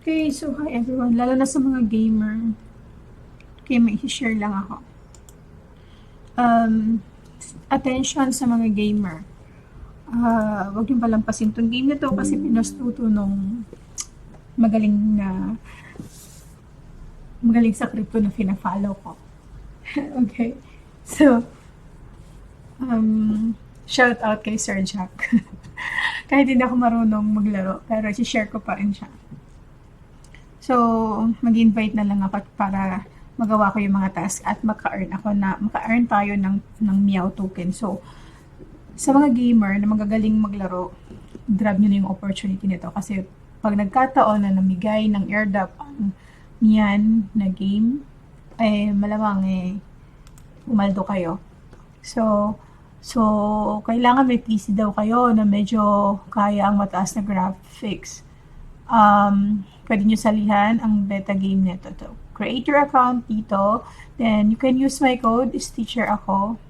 Okay, so hi everyone, lalo na sa mga gamer. Okay, may share lang ako. Attention sa mga gamer. Wag niyong palampasin tong game na to kasi pinastuto nung magaling na magaling sa crypto na fina-follow ko. Okay. So, shout out kay Sir Jack. Kahit hindi ako marunong maglaro, pero i-share ko pa rin siya. So, mag-invite na lang ako para magawa ko yung mga task at maka-earn tayo ng Meow token. So, sa mga gamer na magagaling maglaro, grab nyo na yung opportunity nito kasi pag nagkataon na namigay ng airdrop ang yan na game, malamang umaldo kayo. So, kailangan may PC daw kayo na medyo kaya ang mataas na graphics. Pwede nyo salihan ang beta game nito. To create your account dito, then you can use my code, is teacher ako.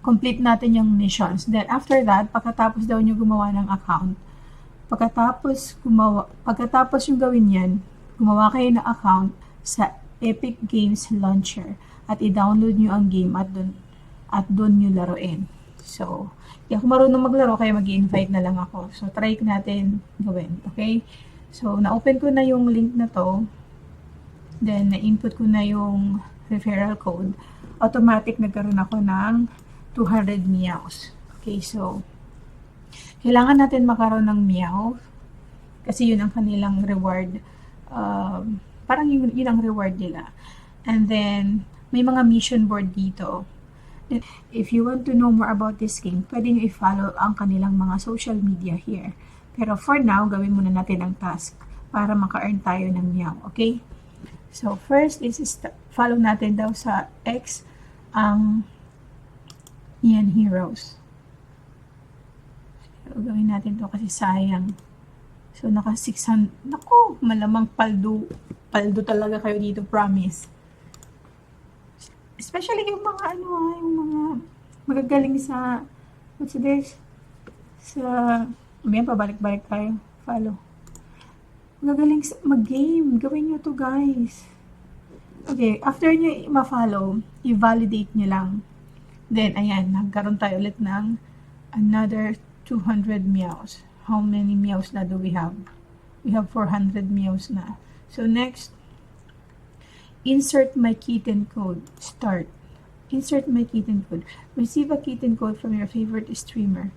Complete natin yung missions. Then after that, pagkatapos daw nyo gumawa ng account, pagkatapos yung gawin yan, gumawa kayo ng account sa Epic Games Launcher at i-download nyo ang game at doon nyo laruin. So, hindi ako marunong maglaro kaya mag-invite na lang ako. So, try natin gawin. Okay? So, na-open ko na yung link na to. Then, na-input ko na yung referral code. Automatic nagkaroon ako ng 200 meows. Okay, so, kailangan natin makaroon ng meow kasi yun ang kanilang reward. Parang yun ang reward nila. And then, may mga mission board dito. If you want to know more about this game, pwede nyo i-follow ang kanilang mga social media here. Pero for now, gawin muna natin ang task para maka-earn tayo ng meow. Okay? So, first is follow natin daw sa X ang Ian Heroes. So, gawin natin to kasi sayang. So, naka 600. Naku, malamang paldo talaga kayo dito, promise. Especially yung mga yung mga magagaling sa what's this? Ayan, pabalik-balik tayo. Follow. Magagaling mag-game. Gawin nyo to, guys. Okay, after nyo ma-follow, i-validate nyo lang. Then, ayan, nagkaroon tayo ulit ng another 200 meows. How many meows na do we have? We have 400 meows na. So, next, insert my kitten code. Start. Insert my kitten code. Receive a kitten code from your favorite streamer.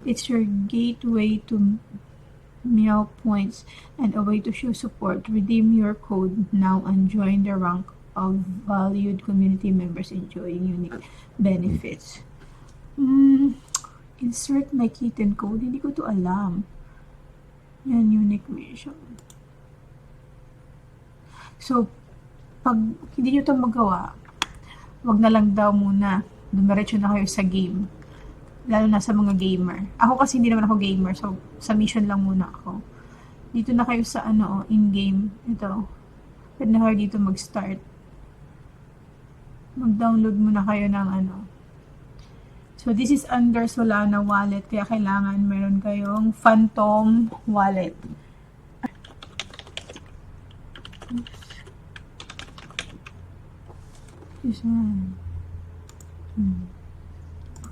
It's your gateway to meow points and a way to show support. Redeem your code now and join the rank of valued community members enjoying unique benefits. Insert my kitten code. Hindi ko to alam. Yan, unique mission. So, pag hindi nyo ito magawa, wag na lang daw muna. Dumiretso na kayo sa game. Lalo na sa mga gamer. Ako kasi hindi naman ako gamer, so sa mission lang muna ako. Dito na kayo sa in-game. Ito. Pwede na kayo dito mag-start. Mag-download muna kayo ng So, this is under Solana wallet, kaya kailangan meron kayong Phantom wallet. This one.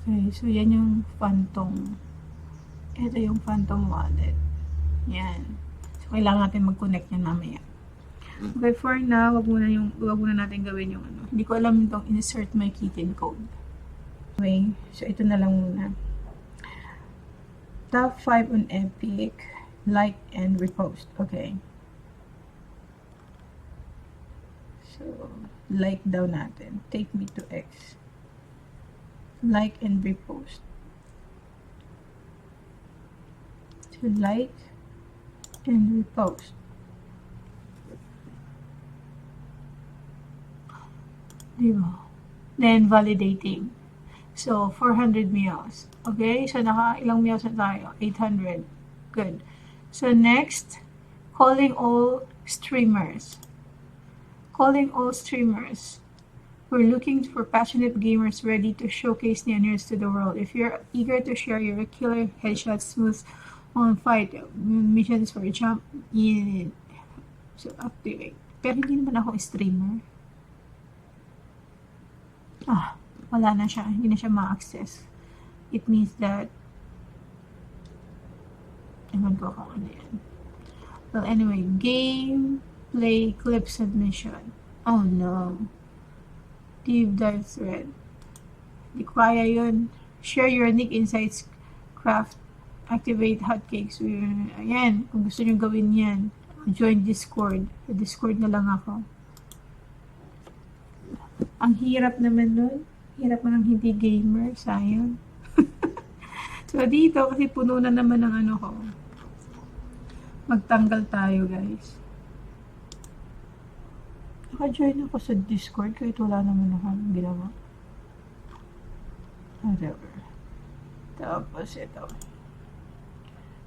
Okay, so yan yung Phantom. Ito yung Phantom wallet. Yan. So, kailangan natin mag-connect yan mamaya. Okay, for now, wag muna natin gawin yung Hindi ko alam itong insert my kitten code. Okay, so ito na lang muna. Top 5 on Epic. Like and repost. Okay. So, like daw natin. Take me to X. Like and repost. So, like and repost. Diba? Then, validating. So, 400 meows. Okay? So, ilang meows na tayo? 800. Good. So, next, calling all streamers. Calling all streamers. We're looking for passionate gamers ready to showcase their news to the world. If you're eager to share your killer headshot smooth on fight missions for jump in So, activate. Pero hindi naman ako streamer. Wala na siya. Hindi na siya ma-access. It means that ewan ko kung ano yan. Well, anyway, game, play, clip submission. Oh no. Deep dive thread. Di ko kaya yun. Share your unique insights, craft, activate hotcakes. Ayan, kung gusto nyo gawin yan. Join Discord. Sa Discord na lang ako. Ang hirap naman nun. Hirap ng hindi gamer. Sayang. So, dito, kasi puno na naman ng ano ko. Magtanggal tayo, guys. Naka-join ako sa Discord kahit wala naman akong ginawa. Whatever. Tapos, ito.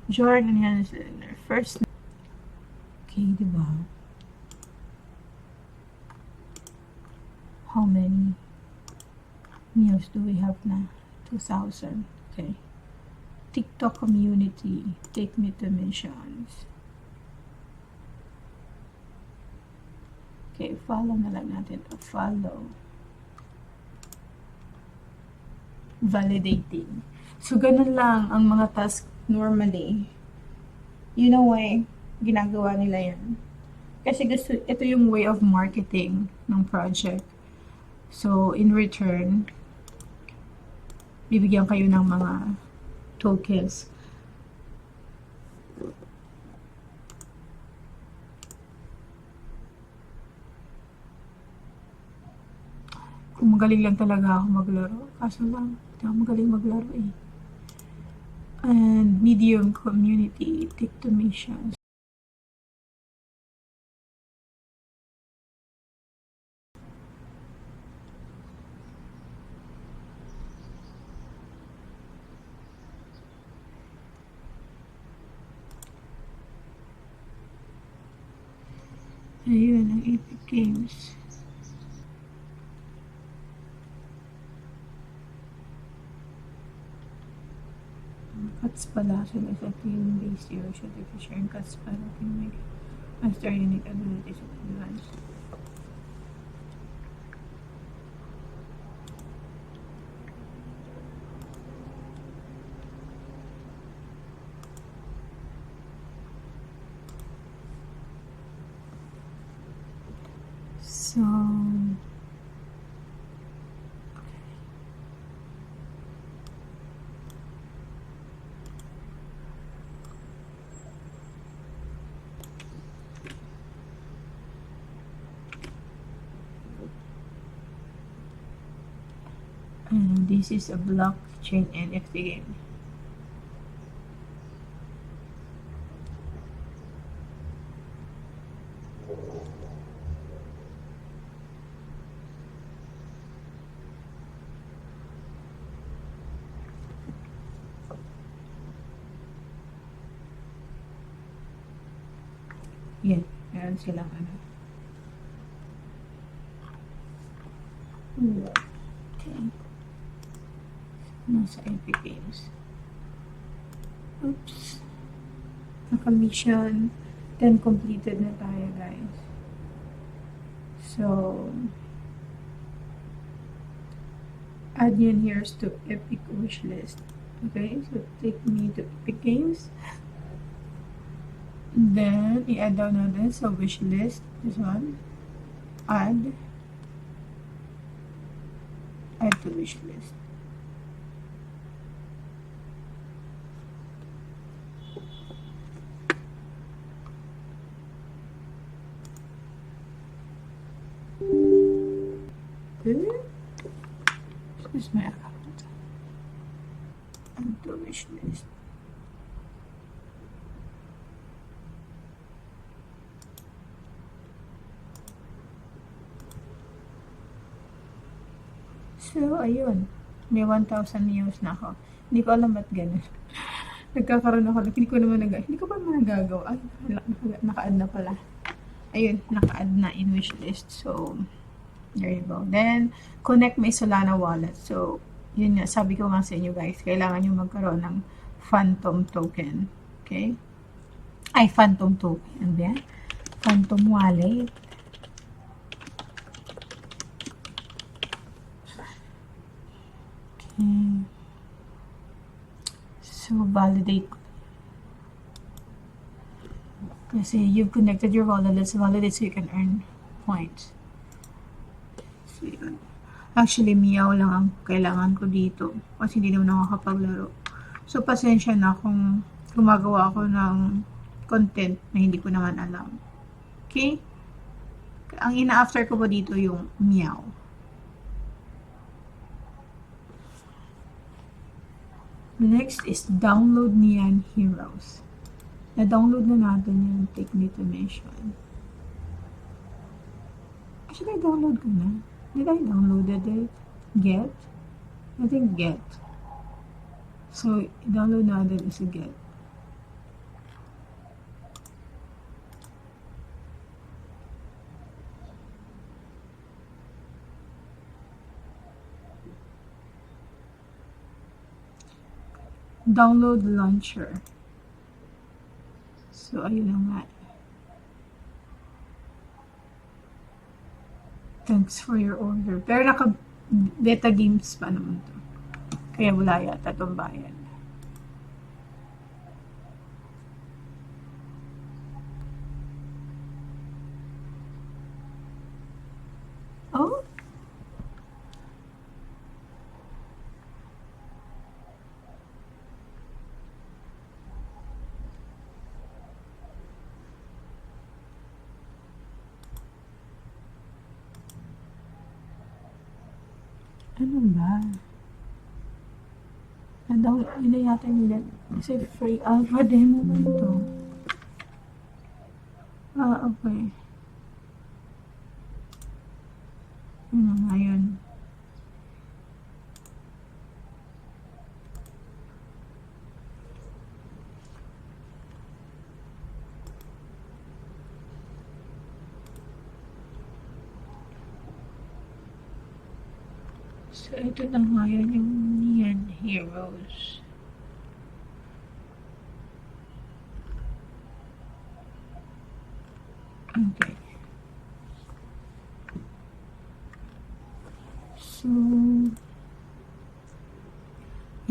Jordan yan is first. Okay, diba? How many views do we have na? 2,000. Okay. TikTok community. Take me to missions. Okay, follow na lang natin to. Follow. Validating. So, ganun lang ang mga task normally. You know why ginagawa nila yan? Kasi gusto, ito yung way of marketing ng project. So, in return, bibigyan kayo ng mga tokens. Kung magaling lang talaga ako maglaro. Kaso lang, hindi ako magaling maglaro eh. And medium community, take to missions. Ayun, ang Epic Games. Cuts pala sila sa team-based hero should if you share cuts pala teammate. Master unique abilities at advanced. So, and this is a blockchain NFT game. Yan, meron silang ano. Okay. Nasa Epic Games. Oops. Naka-mission. 10 completed na tayo, guys. So, add yun here to Epic wishlist. Okay, so take me to Epic Games. Then, i-add down natin sa wishlist. This one. Add. Add to wishlist. This is my account. Add to wishlist. So, ayun. May 1,000 views na ako. Hindi ko alam ba't ganun. Nagkakaroon ako. Hindi ko ba nagagawa? Ay, naka-add na pala. Ayun, naka-add na in wishlist. So, there you go. Then, connect my Solana wallet. So, yun nga. Sabi ko nga sa inyo guys, kailangan nyo magkaroon ng Phantom token. Okay? Ay, Phantom token. Ano ba yan? Phantom Wallet. Okay. So, validate. Kasi you've connected your wallet. Let's validate so you can earn points. So, yun. Actually, Meow lang ang kailangan ko dito. Kasi hindi naman nakakapaglaro. So, pasensya na kung gumagawa ako ng content na hindi ko naman alam. Okay? Ang ina-after ko po dito yung Meow. The next is download Neon Heroes. Na-download na natin yung Take Me to Mission. Actually, download ko na. Did I downloaded it? Get? I think Get. So, download natin is Get. Download launcher. So, ayun na nga. Thanks for your order. Pero naka-beta games pa naman to. Kaya wala yata itong bayad. Oh? Ano ba? Yun na yata yung net. Kasi free alpha demo ba ito? Ah, okay. Yun na nga yun. So, ito na nga yun yung Neon Heroes. Okay. So,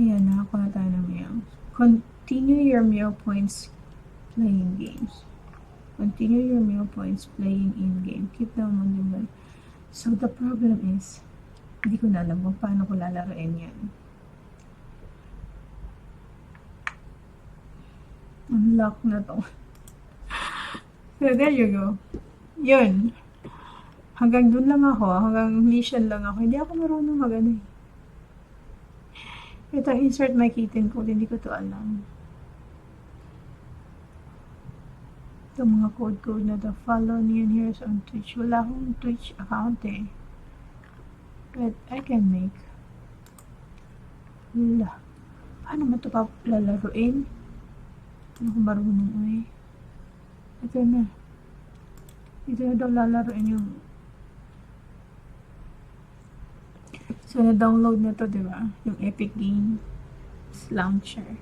ayan, nakakuha na tayo ng Meow. Continue your Meow points playing games. Continue your Meow points playing in-game. Keep them on the way. So, the problem is, hindi ko na alam kung paano ko lalaroin yan. Unlock na to. So, there you go. Yun. Hanggang dun lang ako. Hanggang mission lang ako. Hindi ako marunong mag-ano eh. Ito, insert my kitten code. Hindi ko to alam. Ito mga code na to. Follow Neon Heroes on Twitch. Wala akong Twitch account eh. But I can make. Wala. Paano mo ito lalaruin? Ano kung marunong eh. Ito na. Ito na daw lalaruin yung. So, na-download na to, diba? Yung Epic Games Launcher.